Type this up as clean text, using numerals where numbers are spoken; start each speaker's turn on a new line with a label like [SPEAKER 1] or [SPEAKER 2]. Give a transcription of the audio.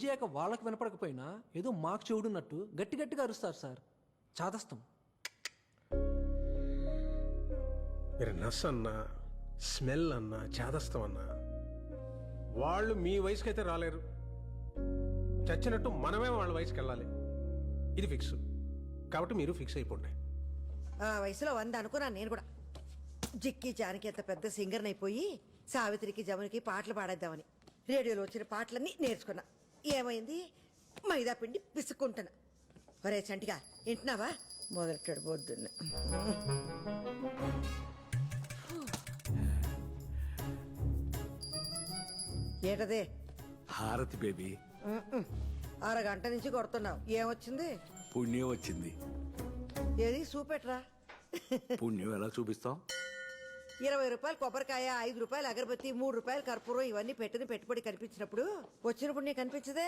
[SPEAKER 1] చేయక వాళ్ళకి వినపడకపోయినా ఏదో మాకు చెవుడున్నట్టు గట్టి గట్టిగా అరుస్తారు సార్. చాదస్తం.
[SPEAKER 2] మీరు నస్ అన్నా, స్మెల్ అన్నా, చేదస్తం అన్నా వాళ్ళు మీ వయసుకైతే రాలేరు. చచ్చినట్టు మనమే వాళ్ళ వయసుకి వెళ్ళాలి. ఇది ఫిక్స్. కాబట్టి మీరు ఫిక్స్ అయిపోండి.
[SPEAKER 3] ఆ వయసులో 100 అనుకున్నాను నేను కూడా. జిక్కి జానకి ఎంత పెద్ద సింగర్ని అయిపోయి సావిత్రికి జమునికి పాటలు పాడేద్దామని రేడియోలో వచ్చిన పాటలన్నీ నేర్చుకున్నా. ఏమైంది? మైదా పిండి పిసుక్కుంటున్నా. ఒరే చంటిగా వింటున్నావా? మొదలెట్టాడు పొద్దున్న. ఏంటదే?
[SPEAKER 4] హారతి బేబీ.
[SPEAKER 3] అరగంట నుంచి కొడుతున్నావు. ఏమొచ్చింది?
[SPEAKER 4] పుణ్యం వచ్చింది.
[SPEAKER 3] ఏది చూపెట్రా.
[SPEAKER 4] పుణ్యం ఎలా చూపిస్తాం?
[SPEAKER 3] 20 రూపాయలు కొబ్బరికాయ, 5 రూపాయలు అగరబత్తి, 3 రూపాయలు కర్పూరం ఇవన్నీ పెట్టిన పెట్టుబడి కనిపించినప్పుడు వచ్చినప్పుడు నీకు కనిపించదే?